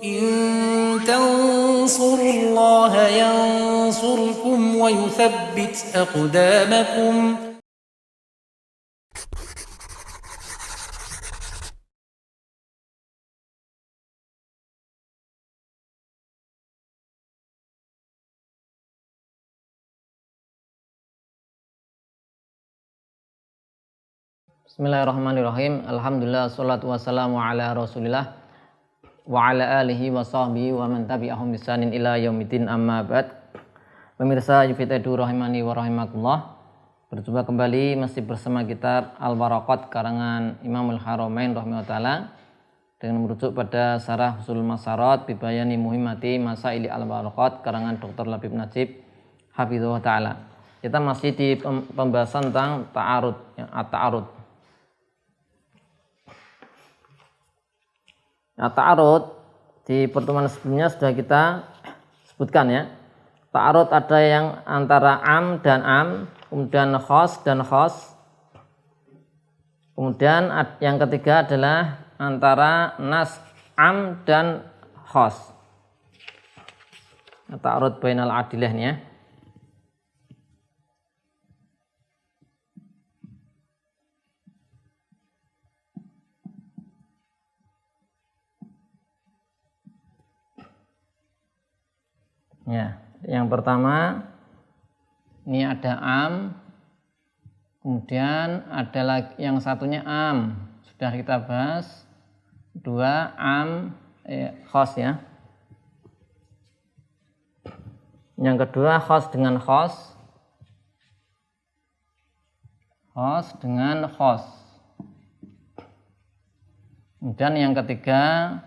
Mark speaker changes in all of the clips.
Speaker 1: إن تنصروا الله ينصركم ويثبت أقدامكم.
Speaker 2: Bismillahirrahmanirrahim. Alhamdulillah, salatu wassalamu ala rasulillah wa ala alihi wa sahbihi wa man tabi'ahum bisanin ila yaumiddin, amma ba'd. Pemirsa Yufitaidu rahimani wa rahimakumullah, berjumpa kembali masih bersama kitab Al-Waraqat karangan Imamul Haramain rahimahullah ta'ala, dengan merujuk pada Syarah Ushul Masarat bibayani muhimmati masaili Al-Waraqat karangan Dr. Labib Najib hafizahullah ta'ala. Kita masih di pembahasan tentang ta'arud, at-ta'arud. Ta'arud di pertemuan sebelumnya sudah kita sebutkan ya. Ta'arud ada yang antara am dan am, kemudian khos dan khos. Kemudian yang ketiga adalah antara nas am dan khos. Ta'arud bainal adilah ya. Ya, yang pertama ini ada am, kemudian ada lagi yang satunya am, sudah kita bahas. Dua am khos ya. Yang kedua khos dengan khos, khos dengan khos. Kemudian yang ketiga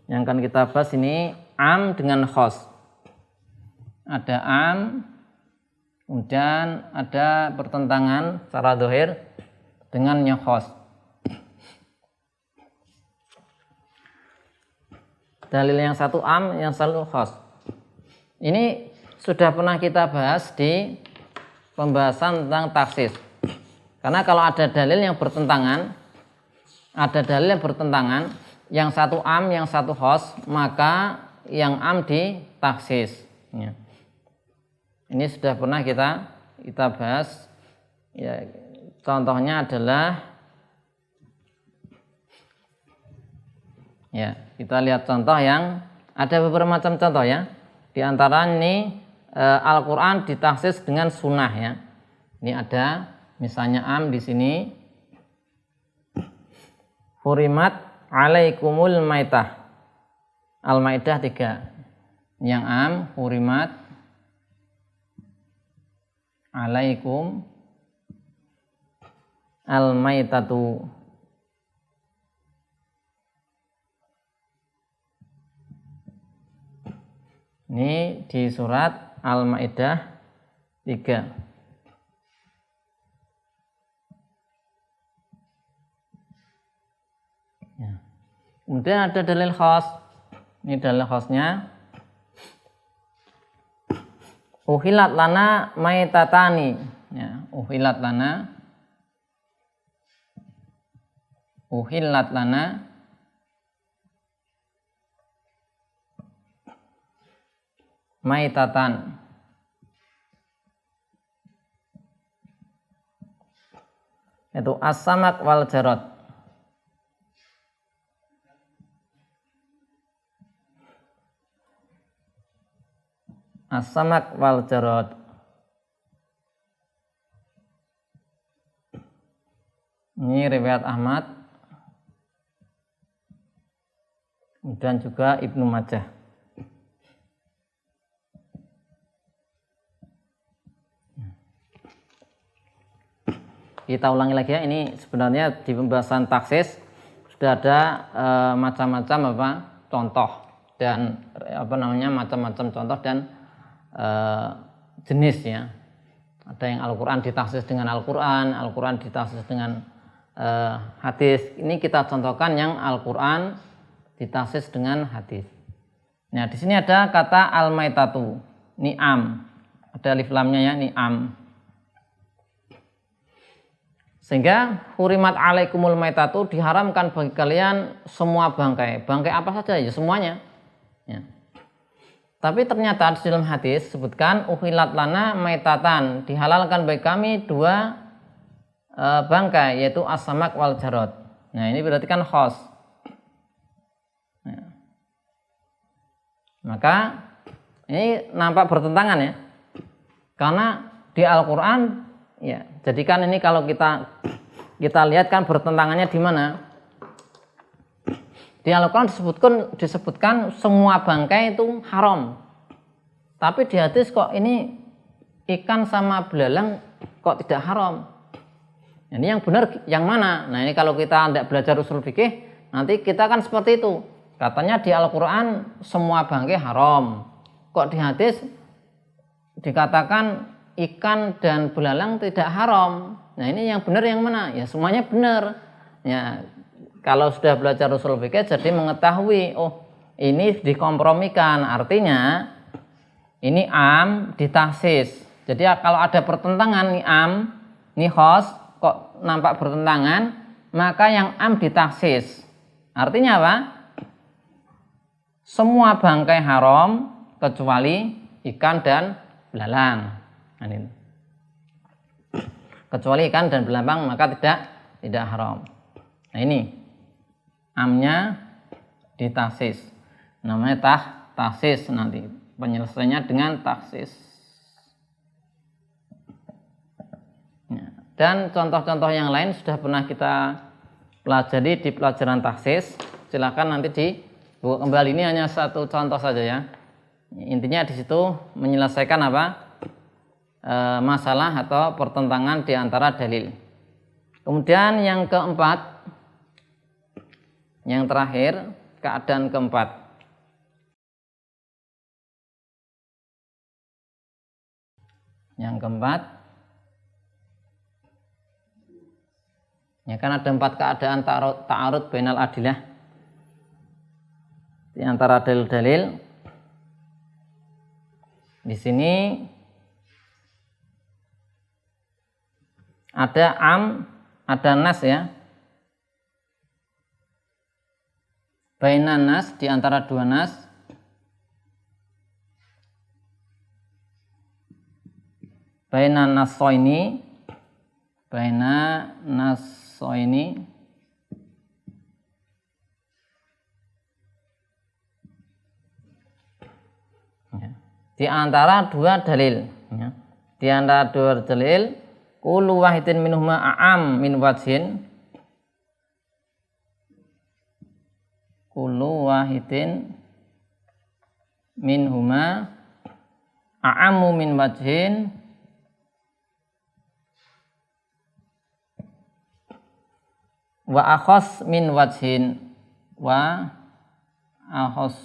Speaker 2: yang akan kita bahas ini am dengan khos. Ada am, kemudian ada pertentangan secara zahir dengan yang khos. Dalil yang satu am, yang satu khos. Ini sudah pernah kita bahas di pembahasan tentang taksis. Karena kalau ada dalil yang bertentangan, yang satu am, yang satu khos, maka yang am ditaksis. Ya. Ini sudah pernah kita bahas. Ya, contohnya adalah, ya, kita lihat contoh yang ada beberapa macam contoh ya. Di antara ini Al-Quran ditaksis dengan sunnah ya. Ini ada misalnya am di sini. Hurimat alaikumul maitah. Al-Maidah 3. Yang am hurimat alaikum al-maitatu. Ini di surat Al-Maidah 3. Ya. Kemudian ada dalil khas. Ini dalil khasnya. Uhilat lana maitatani. Ya, uhilat lana maitatan. Itu as-samak wal jarad. As-samak wal jarad. Ini riwayat Ahmad dan juga Ibnu Majah. Kita ulangi lagi ya. Ini sebenarnya di pembahasan taksis sudah ada macam-macam contoh dan macam-macam contoh dan jenis ya. Ada yang Al-Quran ditaksis dengan Al-Quran, Al-Quran ditaksis dengan hadis. Ini kita contohkan yang Al-Quran ditaksis dengan hadis. Nah, di sini ada kata al-maitatu. Ini am. Ada alif lamnya ya, ini am. Sehingga hurimat alaikumul maitatu, diharamkan bagi kalian semua bangkai. Bangkai apa saja? Ya semuanya. Ya. Tapi ternyata di dalam hadis sebutkan uhilat lana maitatan, dihalalkan bagi kami dua bangkai, yaitu as-samak wal jarod. Nah ini berarti kan khos. Ya. Maka ini nampak bertentangan ya. Karena di Al-Quran ya, jadikan ini kalau kita lihat kan bertentangannya di mana? Di Al-Quran disebutkan semua bangkai itu haram. Tapi di hadis kok ini ikan sama belalang kok tidak haram? Ini yang benar yang mana? Nah ini kalau kita tidak belajar usul fikih, nanti kita kan seperti itu. Katanya di Al-Quran semua bangkai haram. Kok di hadis dikatakan ikan dan belalang tidak haram? Nah ini yang benar yang mana? Ya semuanya benar. Ya kalau sudah belajar usul fikih jadi mengetahui, oh ini dikompromikan, artinya ini am ditaksis. Jadi kalau ada pertentangan nih am, nih khos kok nampak bertentangan, maka yang am ditaksis. Artinya apa? Semua bangkai haram kecuali ikan dan belalang. Nah, ini. Kecuali ikan dan belalang maka tidak haram. Nah ini amnya ditaksis, namanya taksis, nanti penyelesaiannya dengan taksis. Ya. Dan contoh-contoh yang lain sudah pernah kita pelajari di pelajaran taksis. Silakan nanti dibuka kembali. Ini hanya satu contoh saja ya. Intinya di situ menyelesaikan apa? Masalah atau pertentangan di antara dalil. Kemudian yang keempat, yang terakhir, keadaan keempat. Yang keempat, ya kan ada 4 keadaan ta'arud bainal adilah di antara dalil-dalil. Di sini ada am, ada nas ya. Bainan nas, di antara dua nas. Bainan nasoini, bainan nasoini. Di antara dua dalil ya. Di antara dua dalil, kullu wahidin minhuma a'am min wajhin, kullu wahidin minhuma a'ammu min wajhin wa akhos min wajhin, wa akhos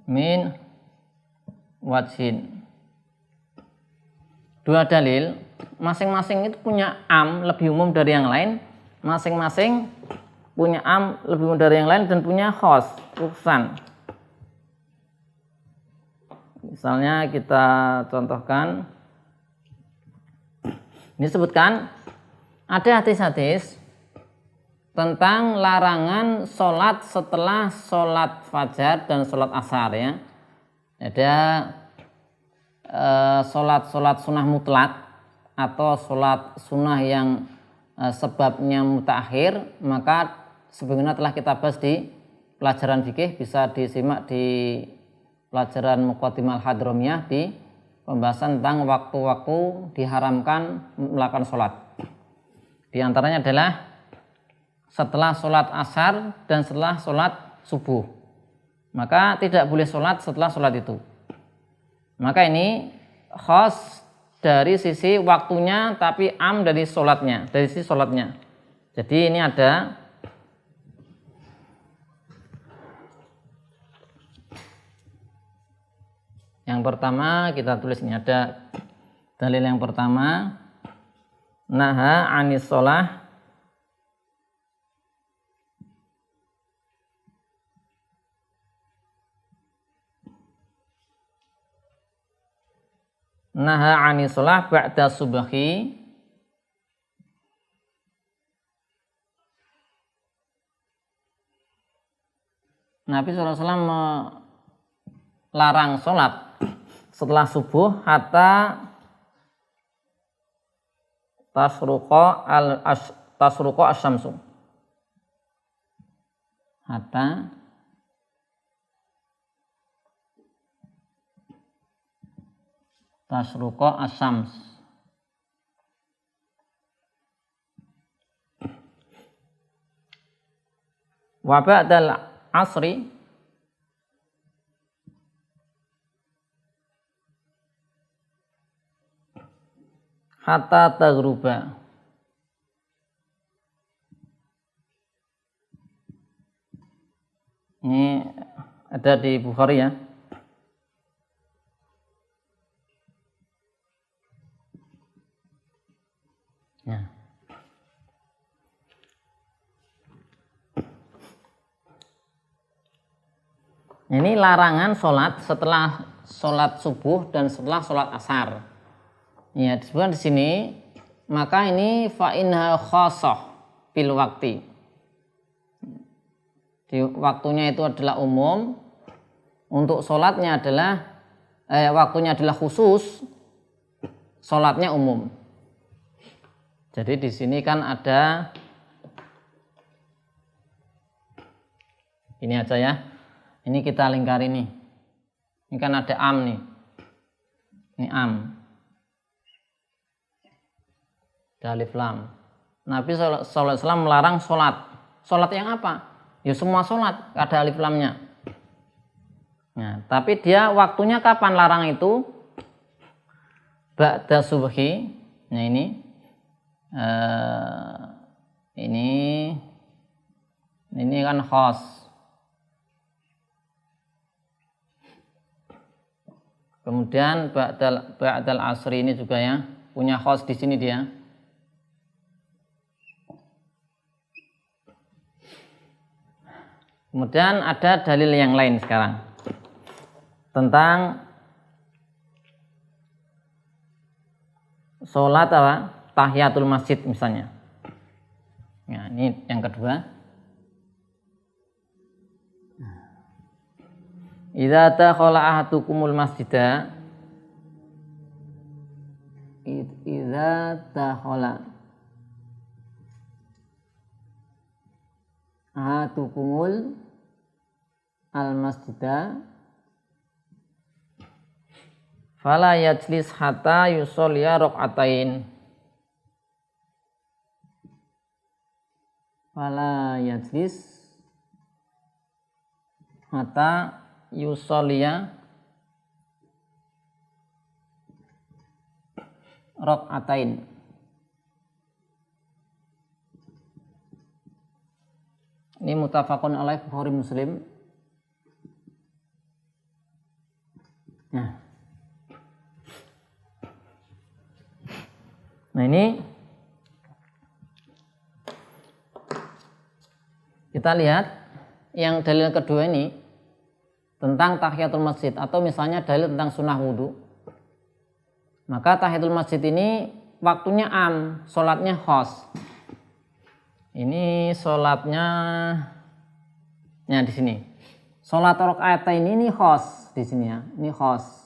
Speaker 2: min wajhin. Dua dalil masing-masing itu punya am lebih umum dari yang lain, masing-masing punya am lebih umum dari yang lain dan punya khos khususan. Misalnya kita contohkan, ini sebutkan ada hadis-hadis tentang larangan sholat setelah sholat fajar dan sholat asar ya. Ada sholat sunnah mutlak atau sholat sunnah yang sebabnya mutakhir, maka sebagaimana telah kita bahas di pelajaran fikih, bisa disimak di pelajaran Muqaddimah Al-Hadramiyah di pembahasan tentang waktu-waktu diharamkan melakukan sholat. Di antaranya adalah setelah sholat asar dan setelah sholat subuh, maka tidak boleh sholat setelah sholat itu. Maka ini khos dari sisi waktunya, tapi am dari sholatnya, dari sisi sholatnya. Jadi ini ada yang pertama, kita tulis ini ada dalil yang pertama, naha anis sholah naha anis sholah ba'da subhi Nabi SAW melarang sholat setelah subuh hatta tasruqa asyamsu, hatta tasruqa asyams. Wa ba'dal asri hatta taghruba. Ini ada di Bukhari ya. Ya. Ini larangan sholat setelah sholat subuh dan setelah sholat asar. Ya, disebutkan di sini, maka ini fa'inha khosoh bil wakti. Di waktunya itu adalah umum, untuk sholatnya adalah waktunya adalah khusus, sholatnya umum. Jadi di sini kan ada ini aja ya. Ini kita lingkari nih. Ini kan ada am nih. Ini am. Ada alif lam. Nabi SAW melarang sholat. Sholat yang apa? Ya semua sholat ada alif lamnya. Nah, tapi dia waktunya kapan larang itu? Ba'da subhi. Nah ini kan khos. Kemudian ba'dal asri ini juga ya, punya khos di sini dia. Kemudian ada dalil yang lain sekarang tentang sholat apa? Tahiyatul masjid misalnya. Nah, ini yang kedua. Idza dakhala ahadukumul masjida, idza dakhala ahadukumul al masjida fala yajlis hatta yusolliya rak'atain. Fala yajlis hatta yusolliya rak'atain. Ini muttafaqun alaih Bukhari Muslim. Nah ini kita lihat yang dalil kedua ini tentang tahiyatul masjid, atau misalnya dalil tentang sunnah wudhu. Maka tahiyatul masjid ini waktunya am, sholatnya khos. Ini sholatnya di sini. Sholat rakaat ini khos di sini ya. Ini khos.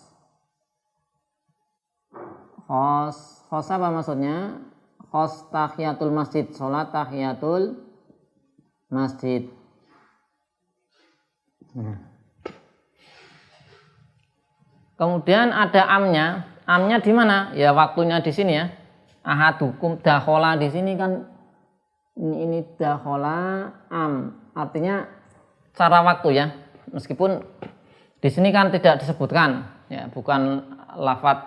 Speaker 2: Khos apa maksudnya? Khos tahiyatul masjid, sholat tahiyatul masjid. Kemudian ada amnya. Amnya di mana? Ya waktunya di sini ya. Ahadukum dakhala di sini kan ini dakhala am. Artinya cara waktu ya. Meskipun di sini kan tidak disebutkan ya, bukan lafadz,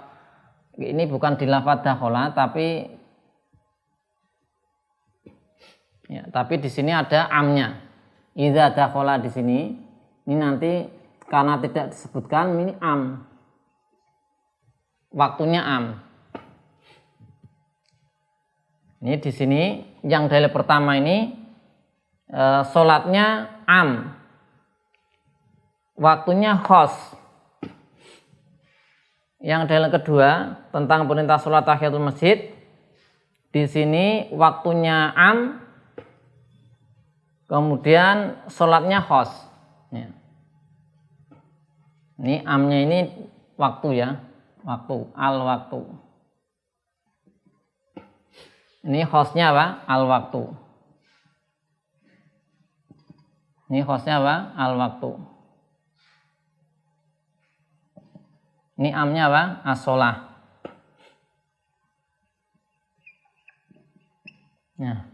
Speaker 2: ini bukan di lafadz dakhala, tapi di sini ada amnya. Idza dakhala di sini, ini nanti karena tidak disebutkan ini am. Waktunya am. Ini di sini yang dalil pertama ini sholatnya am, waktunya khos. Yang dalil kedua tentang perintah sholat tahiyatul masjid, di sini waktunya am, kemudian sholatnya khos. Ya. Ini amnya ini waktu ya, waktu, al-waktu. Ini hostnya apa? Al-waktu. Ini hostnya apa? Al-waktu. Ini amnya apa? As-sholah. Nah.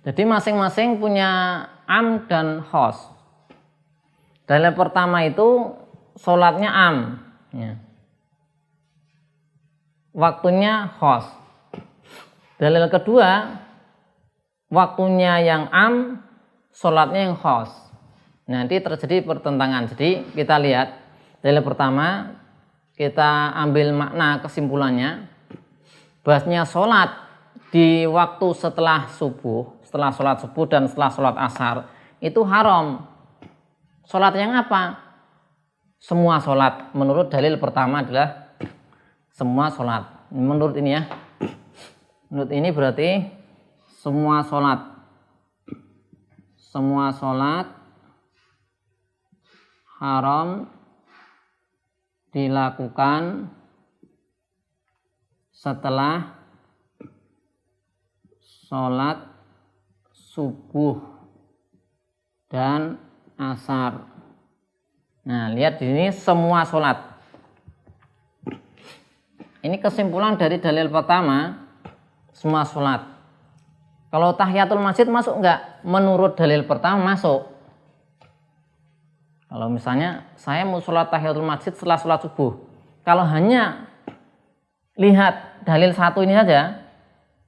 Speaker 2: Jadi masing-masing punya am dan host. Dalil pertama itu sholatnya am. Ya. Waktunya host. Dalil kedua, waktunya yang am, sholatnya yang host. Nanti terjadi pertentangan. Jadi kita lihat dalil pertama, kita ambil makna kesimpulannya. Bahasnya sholat di waktu setelah subuh, setelah sholat subuh dan setelah sholat asar itu haram. Sholat yang apa? Semua sholat. Menurut dalil pertama adalah semua sholat. Menurut ini ya. Menurut ini berarti semua sholat. Semua sholat haram dilakukan setelah sholat subuh dan asar. Nah, lihat di sini semua sholat. Ini kesimpulan dari dalil pertama, semua sholat. Kalau tahiyatul masjid masuk enggak? Menurut dalil pertama masuk. Kalau misalnya saya mau sholat tahiyatul masjid setelah sholat subuh, kalau hanya lihat dalil satu ini saja,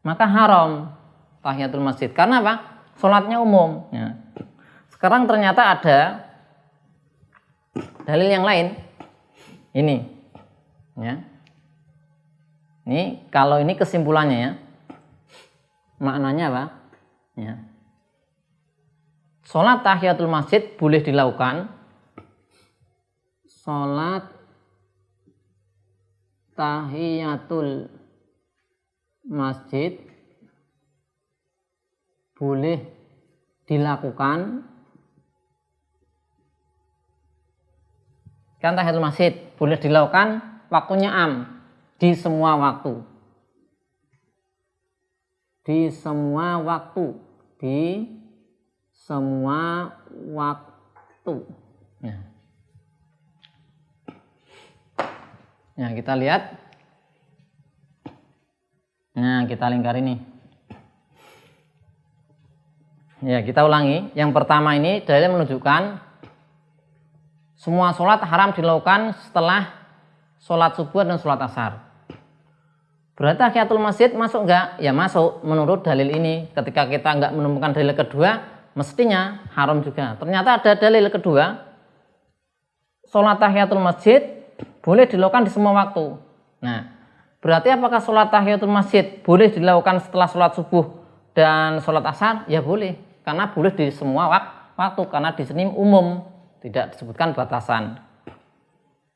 Speaker 2: maka haram tahiyatul masjid. Karena apa? Sholatnya umum. Ya. Sekarang ternyata ada dalil yang lain. Ini, ya. Ini kalau ini kesimpulannya ya. Maknanya apa? Ya. Sholat tahiyatul masjid boleh dilakukan. Sholat tahiyatul masjid boleh dilakukan. Kan tahiyatul masjid boleh dilakukan waktunya am, di semua waktu. Di semua waktu. Di semua waktu. Nah, kita lihat. Nah, kita lingkar ini. Ya, kita ulangi. Yang pertama ini dalil menunjukkan semua sholat haram dilakukan setelah sholat subuh dan sholat asar. Berarti tahiyatul masjid masuk enggak? Ya masuk menurut dalil ini. Ketika kita enggak menemukan dalil kedua, mestinya haram juga. Ternyata ada dalil kedua. Sholat tahiyatul masjid boleh dilakukan di semua waktu. Nah, berarti apakah sholat tahiyatul masjid boleh dilakukan setelah sholat subuh dan sholat asar? Ya boleh, karena boleh di semua waktu. Karena di sini umum, tidak disebutkan batasan.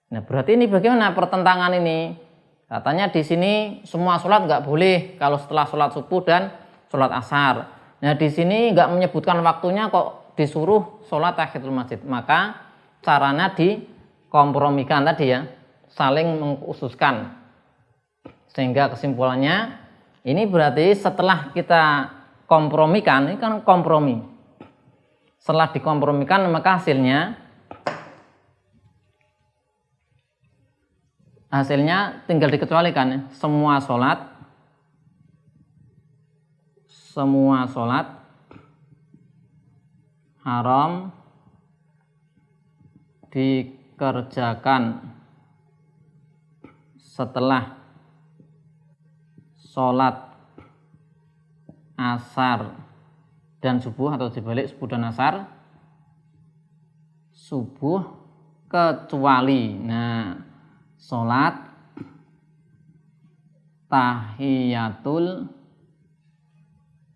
Speaker 2: Nah, berarti ini bagaimana pertentangan ini? Katanya di sini semua sholat nggak boleh kalau setelah sholat subuh dan sholat asar. Nah, di sini nggak menyebutkan waktunya kok disuruh sholat tahiyatul masjid. Maka caranya dikompromikan tadi ya, saling mengkhususkan. Sehingga kesimpulannya ini berarti setelah kita kompromikan, ini kan kompromi. Setelah dikompromikan maka hasilnya tinggal dikecualikan ya. Semua sholat haram dikerjakan setelah sholat asar dan subuh, atau dibalik subuh dan asar, subuh kecuali sholat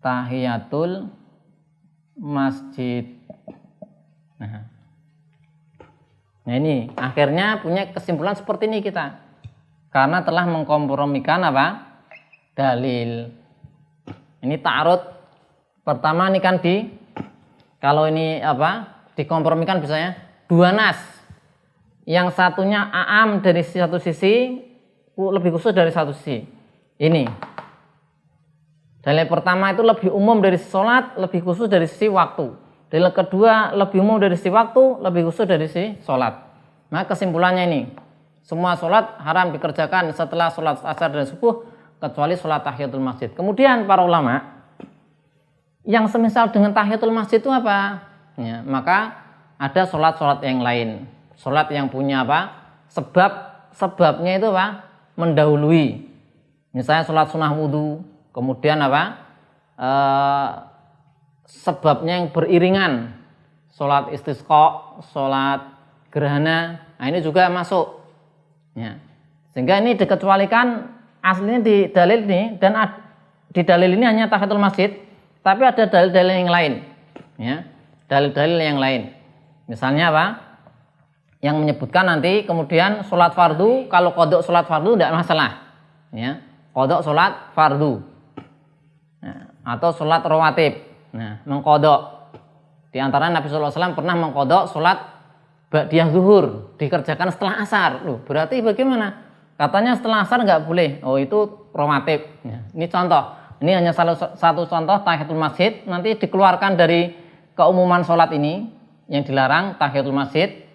Speaker 2: tahiyatul masjid. Nah ini akhirnya punya kesimpulan seperti ini kita, karena telah mengkompromikan apa? Dalil. Ini ta'arud pertama ini kan Kalau ini dikompromikan misalnya dua nas, yang satunya aam dari satu sisi, lebih khusus dari satu sisi. Ini dalil pertama itu lebih umum dari sholat, lebih khusus dari sisi waktu. Dalil kedua lebih umum dari sisi waktu, lebih khusus dari sisi sholat. Maka kesimpulannya ini, semua sholat haram dikerjakan setelah sholat asar dan subuh kecuali sholat tahiyatul masjid. Kemudian para ulama yang semisal dengan tahiyatul masjid itu apa? Ya, maka ada sholat-sholat yang lain, sholat yang punya sebabnya itu mendahului. Misalnya sholat sunnah wudhu, kemudian sebabnya yang beriringan, sholat istisqa, sholat gerhana, nah ini juga masuk. Ya. Sehingga ini dikecualikan aslinya di dalil ini, dan di dalil ini hanya tahiyatul masjid, tapi ada dalil-dalil yang lain. Ya. Dalil-dalil yang lain. Misalnya yang menyebutkan nanti kemudian sholat fardu, kalau qodok sholat fardu tidak masalah. Ya. Qodok sholat fardu. Nah, atau sholat rawatib. Nah, mengkodok. Di antara Nabi SAW pernah mengkodok sholat ba'diyah zuhur, dikerjakan setelah asar. Loh, berarti bagaimana? Katanya setelah asar nggak boleh. Oh, itu rawatib. Ya, ini contoh. Ini hanya satu contoh tahiyatul masjid. Nanti dikeluarkan dari keumuman sholat ini yang dilarang tahiyatul masjid.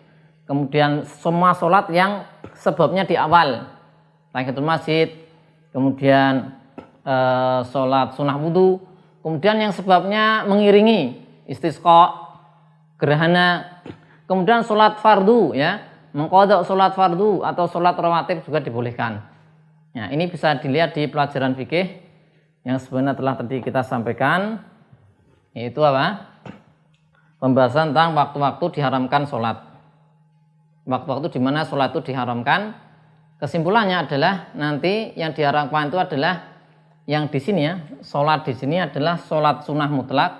Speaker 2: Kemudian semua sholat yang sebabnya di awal tahiyatul masjid. Kemudian sholat sunnah wudhu, kemudian yang sebabnya mengiringi istisqa, gerhana, kemudian sholat fardu, ya, mengqadha sholat fardu atau sholat rawatib juga dibolehkan. Ya, ini bisa dilihat di pelajaran fikih yang sebenarnya telah tadi kita sampaikan, yaitu pembahasan tentang waktu-waktu diharamkan sholat, waktu-waktu di mana sholat itu diharamkan. Kesimpulannya adalah nanti yang diharamkan itu adalah yang di sini, ya, sholat di sini adalah sholat sunnah mutlak,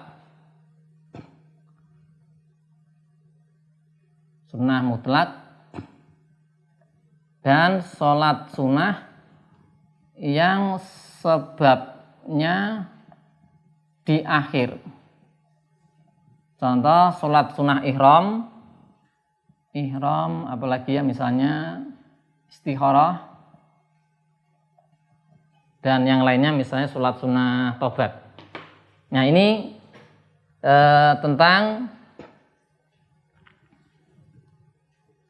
Speaker 2: dan sholat sunnah yang sebabnya di akhir. Contoh sholat sunnah ihram, apalagi ya, misalnya istikharah, dan yang lainnya misalnya sholat sunnah tobat. Nah, ini tentang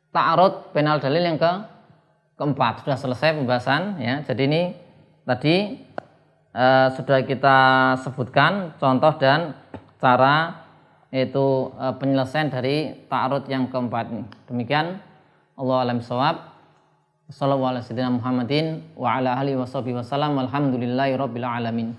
Speaker 2: ta'arud penal dalil yang keempat. Sudah selesai pembahasan, ya. Jadi ini tadi sudah kita sebutkan contoh dan cara yaitu penyelesaian dari ta'arud yang keempat ini. Demikian, Allahu a'lam bishawab. Sallallahu alaihi wasallam Muhammadin wa ala alihi washabihi wasallam. Walhamdulillahi rabbil alamin.